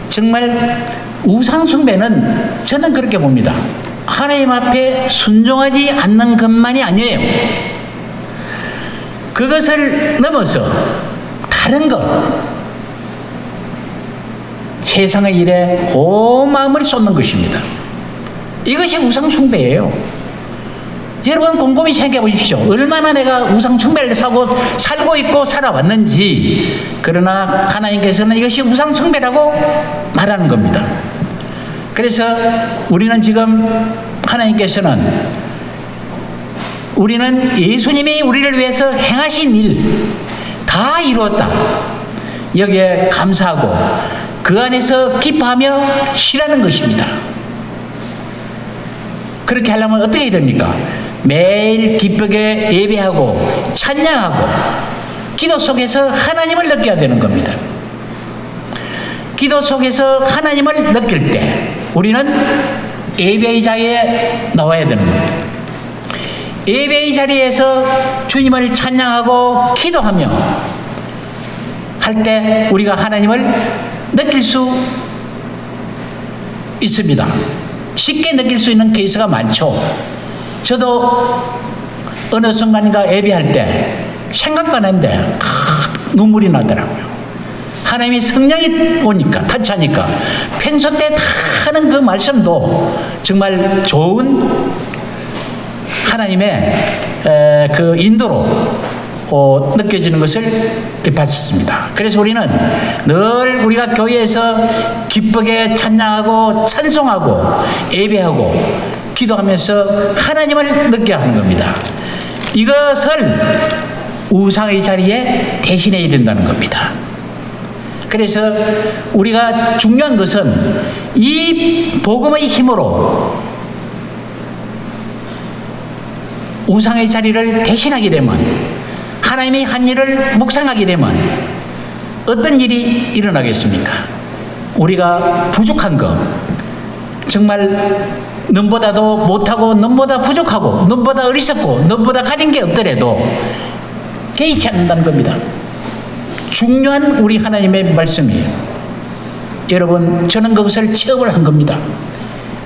정말 우상숭배는 저는 그렇게 봅니다. 하나님 앞에 순종하지 않는 것만이 아니에요. 그것을 넘어서 다른 것, 세상의 일에 온 마음을 쏟는 것입니다. 이것이 우상숭배예요. 여러분 곰곰이 생각해 보십시오. 얼마나 내가 우상숭배를 살고 있고 살아왔는지. 그러나 하나님께서는 이것이 우상숭배라고 말하는 겁니다. 그래서 우리는 지금 하나님께서는 우리는 예수님이 우리를 위해서 행하신 일 다 이루었다, 여기에 감사하고 그 안에서 기뻐하며 쉬라는 것입니다. 그렇게 하려면 어떻게 해야 됩니까? 매일 기쁘게 예배하고 찬양하고 기도 속에서 하나님을 느껴야 되는 겁니다. 기도 속에서 하나님을 느낄 때 우리는 예배의 자리에 나와야 되는 겁니다. 예배의 자리에서 주님을 찬양하고 기도하며 할 때 우리가 하나님을 느낄 수 있습니다. 쉽게 느낄 수 있는 케이스가 많죠. 저도 어느 순간인가 예배할 때 생각도 안 했는데 눈물이 나더라고요. 하나님이 성령이 오니까, 타치하니까 평소 때 다 하는 그 말씀도 정말 좋은 하나님의 그 인도로 느껴지는 것을 봤습니다. 그래서 우리는 늘 우리가 교회에서 기쁘게 찬양하고 찬송하고 예배하고 기도하면서 하나님을 느껴야 하는 겁니다. 이것을 우상의 자리에 대신해야 된다는 겁니다. 그래서 우리가 중요한 것은 이 복음의 힘으로 우상의 자리를 대신하게 되면, 하나님이 한 일을 묵상하게 되면 어떤 일이 일어나겠습니까? 우리가 부족한 것, 정말 넘보다도 못하고 넘보다 부족하고 넘보다 어리석고 넘보다 가진 게 없더라도 개의치 않는다는 겁니다. 중요한 우리 하나님의 말씀이에요. 여러분, 저는 그것을 체험을 한 겁니다.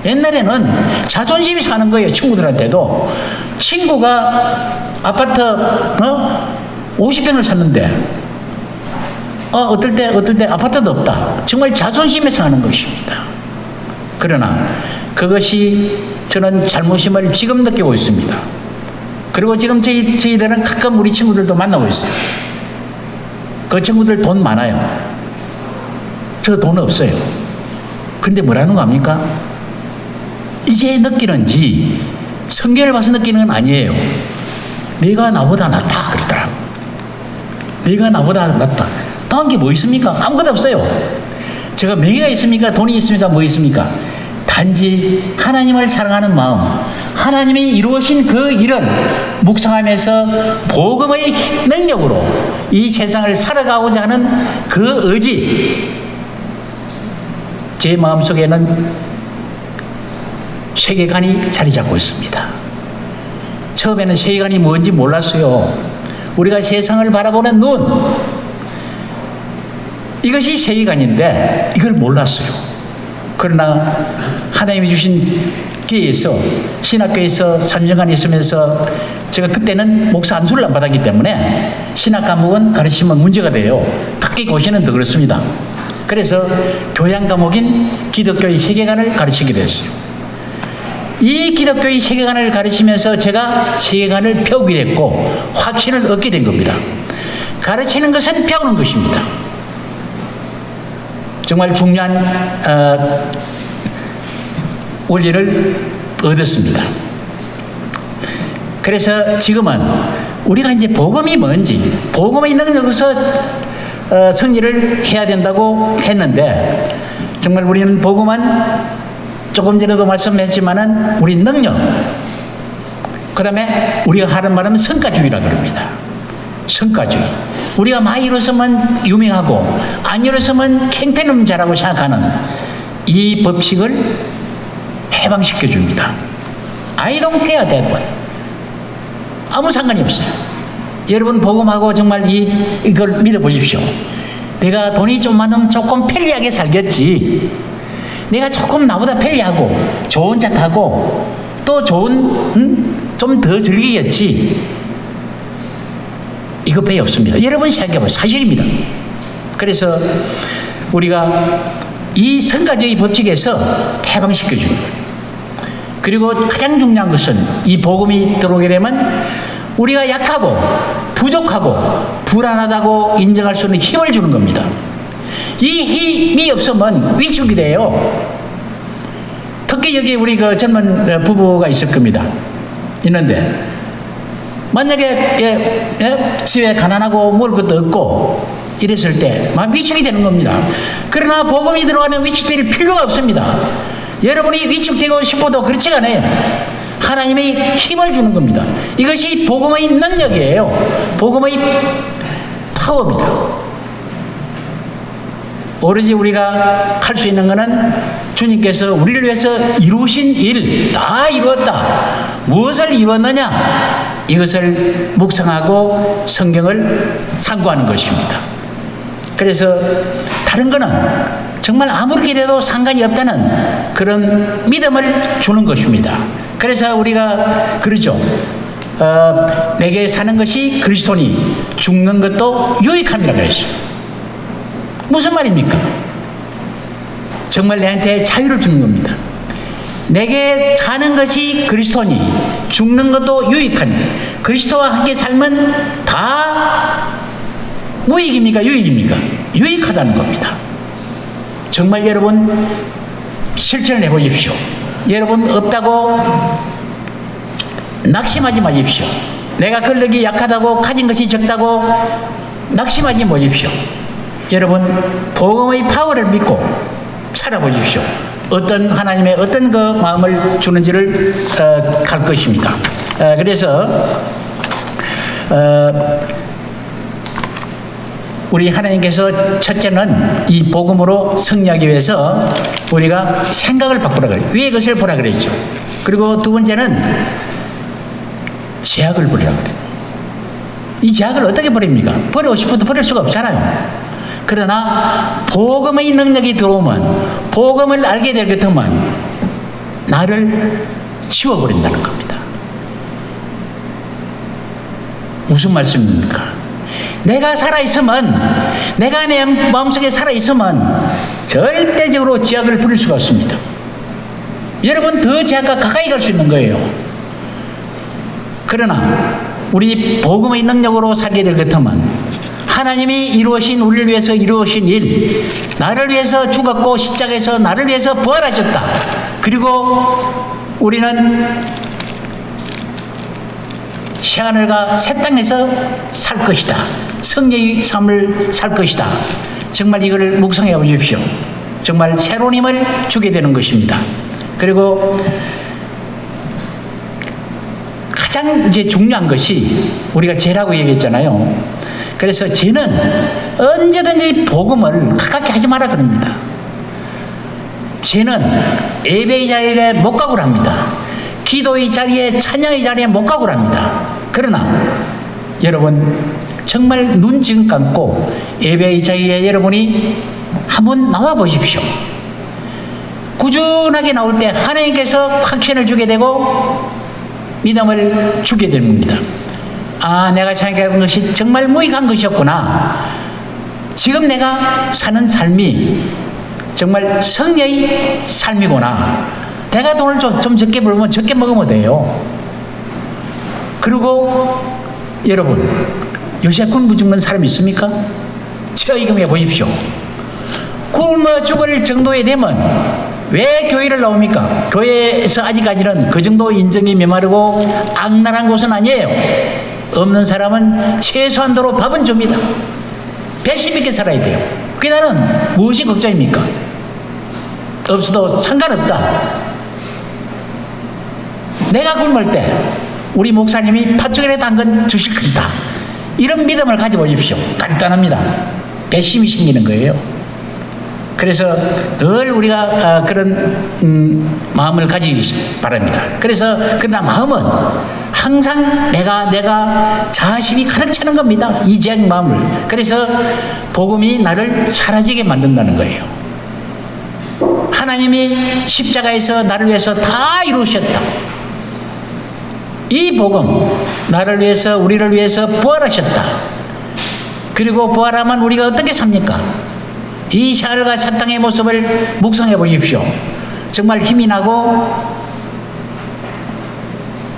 옛날에는 자존심이 사는 거예요. 친구들한테도. 친구가 아파트 50평을 샀는데 어떨 때 아파트도 없다. 정말 자존심에 사는 것입니다. 그러나 그것이 저는 잘못임을 지금 느끼고 있습니다. 그리고 지금 저희들은 가끔 우리 친구들도 만나고 있어요. 그 친구들 돈 많아요. 저 돈 없어요. 근데 뭐라는 거 압니까? 이제 느끼는지 성경을 봐서 느끼는 건 아니에요. 내가 나보다 낫다 그러더라고. 내가 나보다 낫다. 나은 게 뭐 있습니까? 아무것도 없어요. 제가 명예가 있습니까? 돈이 있습니까? 뭐 있습니까? 단지 하나님을 사랑하는 마음, 하나님이 이루어진 그 일을 묵상하면서 복음의 능력으로 이 세상을 살아가고자 하는 그 의지, 제 마음속에는 세계관이 자리 잡고 있습니다. 처음에는 세계관이 뭔지 몰랐어요. 우리가 세상을 바라보는 눈, 이것이 세계관인데 이걸 몰랐어요. 그러나 하나님이 주신 기회에서 신학교에서 3년간 있으면서, 제가 그때는 목사 안수를 안 받았기 때문에 신학 과목은 가르치면 문제가 돼요. 특히 고시는 더 그렇습니다. 그래서 교양 과목인 기독교의 세계관을 가르치게 됐어요. 이 기독교의 세계관을 가르치면서 제가 세계관을 배우게 됐고 확신을 얻게 된 겁니다. 가르치는 것은 배우는 것입니다. 정말 중요한 원리를 얻었습니다. 그래서 지금은 우리가 이제 복음이 뭔지, 복음의 능력에서 승리를 해야 된다고 했는데, 정말 우리는 복음은 조금 전에도 말씀했지만은 우리 능력, 그 다음에 우리가 하는 말은 성과주의라 그럽니다. 성과주의. 우리가 많이 이뤘으면 유명하고 안 이뤘으면 캥패는 잘하고 생각하는 이 법칙을 해방시켜 줍니다. I don't care that one. 아무 상관이 없어요. 여러분 복음하고 정말 이걸 믿어보십시오. 내가 돈이 좀 많으면 조금 편리하게 살겠지. 내가 조금 나보다 편리하고 좋은 차 타고 또 좋은 좀 더 즐기겠지. 이것밖에 없습니다. 여러분 생각해보세요. 사실입니다. 그래서 우리가 이 성가적인 법칙에서 해방시켜 주는 거예요. 그리고 가장 중요한 것은 이 복음이 들어오게 되면 우리가 약하고 부족하고 불안하다고 인정할 수 있는 힘을 주는 겁니다. 이 힘이 없으면 위축이 돼요. 특히 여기 우리 그 젊은 부부가 있을 겁니다. 있는데 만약에 집에 가난하고 먹을 것도 없고 이랬을 때 막 위축이 되는 겁니다. 그러나 복음이 들어가면 위축될 필요가 없습니다. 여러분이 위축되고 싶어도 그렇지가 않아요. 하나님이 힘을 주는 겁니다. 이것이 복음의 능력이에요. 복음의 파워입니다. 오로지 우리가 할 수 있는 것은 주님께서 우리를 위해서 이루신 일 다 이루었다. 무엇을 이루었느냐? 이것을 묵상하고 성경을 참고하는 것입니다. 그래서 다른 거는 정말 아무렇게 돼도 상관이 없다는 그런 믿음을 주는 것입니다. 그래서 우리가 그러죠. 내게 사는 것이 그리스도니 죽는 것도 유익함이라 그랬어요. 무슨 말입니까? 정말 내한테 자유를 주는 겁니다. 내게 사는 것이 그리스도니 죽는 것도 유익하니, 그리스도와 함께 살면 다 무익입니까? 유익입니까? 유익하다는 겁니다. 정말 여러분 실천을 해보십시오. 여러분 없다고 낙심하지 마십시오. 내가 근력이 약하다고 가진 것이 적다고 낙심하지 마십시오. 여러분 복음의 파워를 믿고 살아보십시오. 어떤 하나님의 어떤 그 마음을 주는지를 갈 것입니다. 그래서 우리 하나님께서 첫째는 이 복음으로 승리하기 위해서 우리가 생각을 바꾸라 그래요. 위의 것을 보라 그랬죠. 그리고 두 번째는 제약을 버리라 그래요. 이 제약을 어떻게 버립니까? 버리고 싶어도 버릴 수가 없잖아요. 그러나 복음의 능력이 들어오면, 복음을 알게 될 것이면 나를 지워버린다는 겁니다. 무슨 말씀입니까? 내가 살아있으면, 내가 내 마음속에 살아있으면 절대적으로 제약을 부릴 수가 없습니다. 여러분 더 제약과 가까이 갈 수 있는 거예요. 그러나 우리 복음의 능력으로 살게 될 것이면 하나님이 이루어신, 우리를 위해서 이루어신 일, 나를 위해서 죽었고 십자가에서 나를 위해서 부활하셨다. 그리고 우리는 새하늘과 새 땅에서 살 것이다. 성령의 삶을 살 것이다. 정말 이거를 묵상해 보십시오. 정말 새로운 힘을 주게 되는 것입니다. 그리고 가장 이제 중요한 것이 우리가 죄라고 얘기했잖아요. 그래서 죄는 언제든지 복음을 가깝게 하지 마라 그럽니다. 죄는 예배의 자리에 못 가고랍니다. 기도의 자리에, 찬양의 자리에 못 가고랍니다. 그러나 여러분 정말 눈 지금 감고 예배의 자리에 여러분이 한번 나와 보십시오. 꾸준하게 나올 때 하나님께서 확신을 주게 되고 믿음을 주게 됩니다. 아, 내가 생각한 것이 정말 무익한 것이었구나. 지금 내가 사는 삶이 정말 성령의 삶이구나. 내가 돈을 좀 적게 벌면 적게 먹으면 돼요. 그리고 여러분 요새 굶어 죽는 사람이 있습니까? 체험해 보십시오. 굶어 죽을 정도에 되면 왜 교회를 나옵니까? 교회에서 아직까지는 그 정도 인정이 메마르고 악랄한 곳은 아니에요. 없는 사람은 최소한도로 밥은 줍니다. 배심 있게 살아야 돼요. 그게 나는 무엇이 걱정입니까? 없어도 상관없다. 내가 굶을 때 우리 목사님이 팥죽이라도 한 건 주실 것이다. 이런 믿음을 가져보십시오. 간단합니다. 배심이 생기는 거예요. 그래서 늘 우리가 그런 마음을 가지기 바랍니다. 그래서 그러나 마음은 항상 내가 자심이 가득 차는 겁니다. 이 죄악 마음을. 그래서 복음이 나를 사라지게 만든다는 거예요. 하나님이 십자가에서 나를 위해서 다 이루셨다. 이 복음, 나를 위해서, 우리를 위해서 부활하셨다. 그리고 부활하면 우리가 어떻게 삽니까? 이 샤를과 사탕의 모습을 묵상해 보십시오. 정말 힘이 나고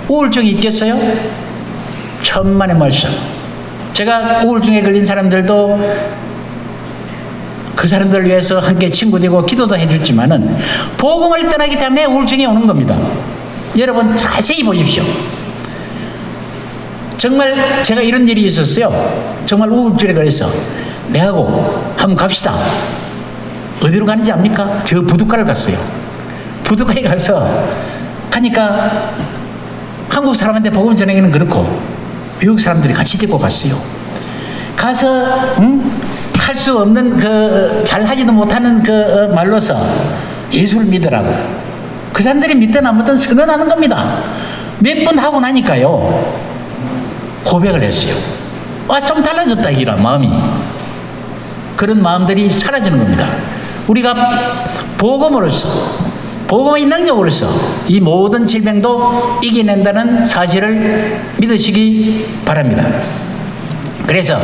우울증이 있겠어요? 천만의 말씀. 제가 우울증에 걸린 사람들도 그 사람들을 위해서 함께 친구 되고 기도도 해줬지만은 복음을 떠나기 때문에 우울증이 오는 겁니다. 여러분 자세히 보십시오. 정말 제가 이런 일이 있었어요. 정말 우울증에 걸려서 내하고 한번 갑시다. 어디로 가는지 압니까? 저 부둣가를 갔어요. 부둣가에 가니까 한국 사람한테 복음 전하기는 그렇고 미국 사람들이 같이 데리고 갔어요. 가서 할 수 없는 잘 하지도 못하는 말로서 예수를 믿으라고. 그 사람들이 믿든 안 믿든 선언하는 겁니다. 몇 번 하고 나니까요 고백을 했어요. 좀 달라졌다 이라 마음이. 그런 마음들이 사라지는 겁니다. 우리가 복음으로써, 복음의 능력으로서 이 모든 질병도 이겨낸다는 사실을 믿으시기 바랍니다. 그래서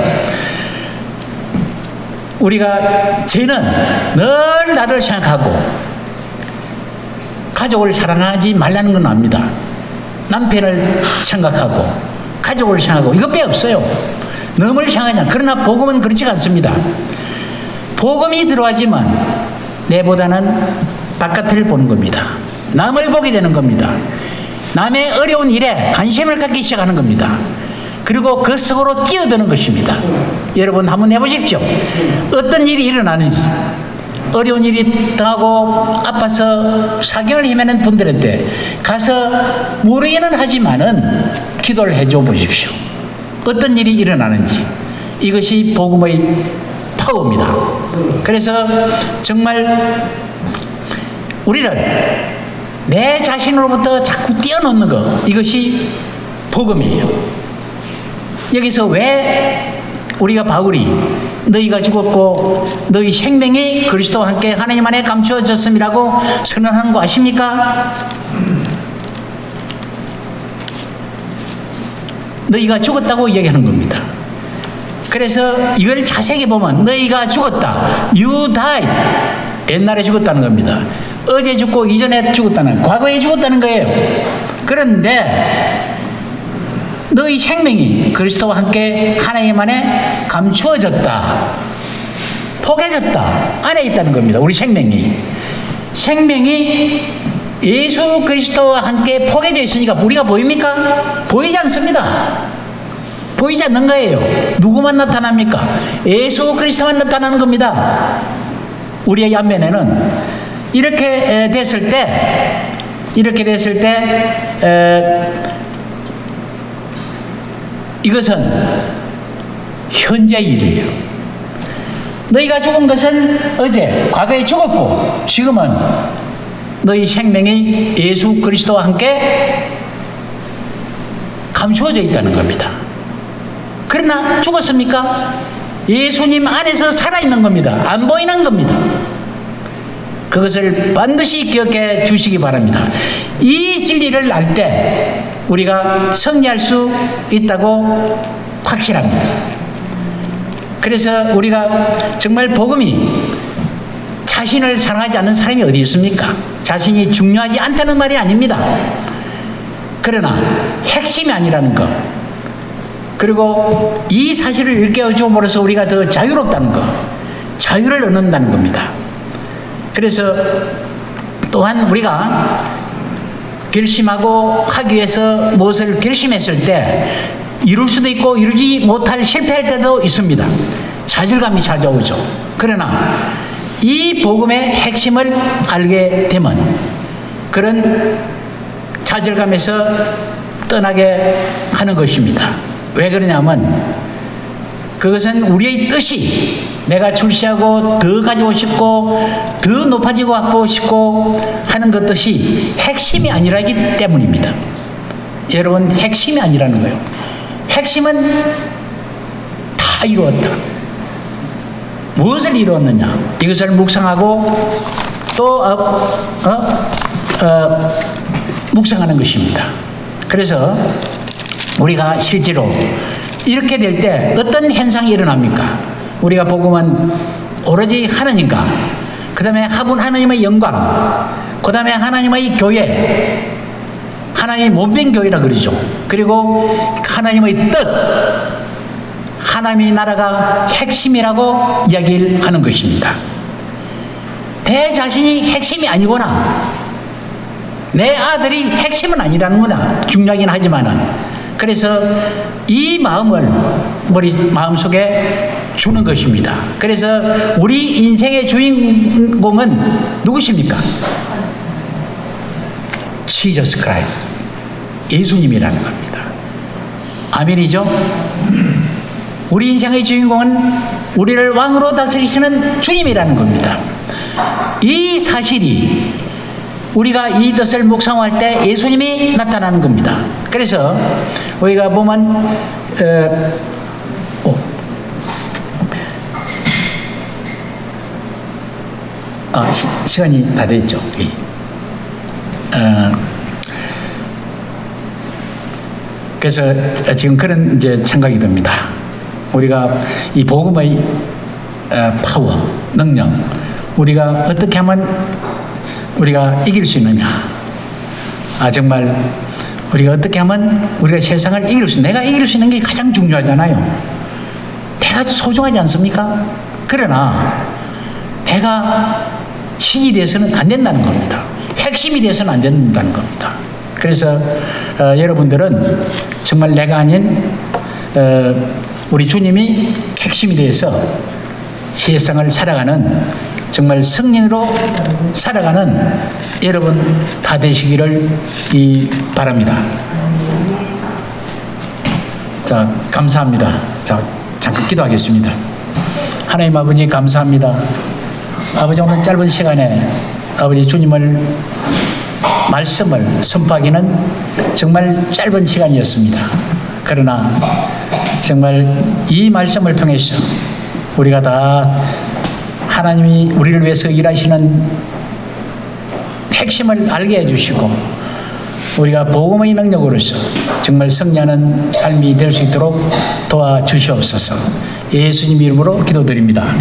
우리가 죄는 늘 나를 생각하고 가족을 사랑하지 말라는 건 압니다. 남편을 생각하고 가족을 생각하고 이것 빼 없어요. 너무를 생각하냐. 그러나 복음은 그렇지 않습니다. 복음이 들어가지만 내보다는 바깥을 보는 겁니다. 남을 보게 되는 겁니다. 남의 어려운 일에 관심을 갖기 시작하는 겁니다. 그리고 그 속으로 뛰어드는 것입니다. 여러분 한번 해보십시오. 어떤 일이 일어나는지. 어려운 일이 당하고 아파서 사경을 헤매는 분들한테 가서 모르기는 하지만은 기도를 해줘 보십시오. 어떤 일이 일어나는지. 이것이 복음의 파워입니다. 그래서 정말 우리를 내 자신으로부터 자꾸 떼어놓는 것, 이것이 복음이에요. 여기서 왜 우리가 바울이 너희가 죽었고 너희 생명이 그리스도와 함께 하나님 안에 감추어졌음이라고 선언하는 거 아십니까? 너희가 죽었다고 얘기하는 겁니다. 그래서 이걸 자세히 보면 너희가 죽었다. You died. 옛날에 죽었다는 겁니다. 어제 죽고 이전에 죽었다는, 과거에 죽었다는 거예요. 그런데 너희 생명이 그리스도와 함께 하나님 안에 감추어졌다. 포개졌다. 안에 있다는 겁니다. 우리 생명이 예수 그리스도와 함께 포개져 있으니까 우리가 보입니까? 보이지 않습니다. 보이지 않는 거예요. 누구만 나타납니까? 예수 그리스도만 나타나는 겁니다. 우리의 앞면에는 이렇게 됐을 때 이것은 현재의 일이에요. 너희가 죽은 것은 어제, 과거에 죽었고 지금은 너희 생명이 예수 그리스도와 함께 감추어져 있다는 겁니다. 그러나 죽었습니까? 예수님 안에서 살아있는 겁니다. 안 보이는 겁니다. 그것을 반드시 기억해 주시기 바랍니다. 이 진리를 알 때 우리가 승리할 수 있다고 확실합니다. 그래서 우리가 정말 복음이 자신을 사랑하지 않는 사람이 어디 있습니까? 자신이 중요하지 않다는 말이 아닙니다. 그러나 핵심이 아니라는 것, 그리고 이 사실을 일깨워 주므로써 우리가 더 자유롭다는 것, 자유를 얻는다는 겁니다. 그래서 또한 우리가 결심하고 하기 위해서 무엇을 결심했을 때 이룰 수도 있고 이루지 못할 실패할 때도 있습니다. 좌절감이 찾아오죠. 그러나 이 복음의 핵심을 알게 되면 그런 좌절감에서 떠나게 하는 것입니다. 왜 그러냐면 그것은 우리의 뜻이 내가 출세하고 더 가지고 싶고 더 높아지고 하고 싶고 하는 그 뜻이 핵심이 아니라기 때문입니다. 여러분, 핵심이 아니라는 거예요. 핵심은 다 이루었다. 무엇을 이루었느냐? 이것을 묵상하고 또 묵상하는 것입니다. 그래서 우리가 실제로 이렇게 될 때 어떤 현상이 일어납니까? 우리가 복음은 오로지 하나님과 그 다음에 화분 하나님의 영광, 그 다음에 하나님의 교회, 하나님의 몸된 교회라 그러죠. 그리고 하나님의 뜻, 하나님의 나라가 핵심이라고 이야기를 하는 것입니다. 내 자신이 핵심이 아니거나 내 아들이 핵심은 아니라는 거나 중요하긴 하지만은, 그래서 이 마음을 우리 마음속에 주는 것입니다. 그래서 우리 인생의 주인공은 누구십니까? 지저스 크라이스트, 예수님이라는 겁니다. 아멘이죠? 우리 인생의 주인공은 우리를 왕으로 다스리시는 주님이라는 겁니다. 이 사실이 우리가 이 뜻을 묵상할 때 예수님이 나타나는 겁니다. 그래서 우리가 보면 시간이 다 됐죠. 그래서 지금 그런 이제 생각이 듭니다. 우리가 이 복음의 파워, 능력, 우리가 어떻게 하면 우리가 이길 수 있느냐? 정말 우리가 어떻게 하면 우리가 세상을 이길 수, 내가 이길 수 있는 게 가장 중요하잖아요. 내가 소중하지 않습니까? 그러나 내가 신이 돼서는 안 된다는 겁니다. 핵심이 돼서는 안 된다는 겁니다. 그래서 여러분들은 정말 내가 아닌 우리 주님이 핵심이 돼서 세상을 살아가는 정말 성령으로 살아가는 여러분 다 되시기를 바랍니다. 자, 감사합니다. 자, 잠깐 기도하겠습니다. 하나님 아버지, 감사합니다. 아버지, 오늘 짧은 시간에 아버지 주님을 말씀을 선포하기는 정말 짧은 시간이었습니다. 그러나 정말 이 말씀을 통해서 우리가 다 하나님이 우리를 위해서 일하시는 핵심을 알게 해주시고 우리가 복음의 능력으로서 정말 승리하는 삶이 될 수 있도록 도와주시옵소서. 예수님 이름으로 기도드립니다.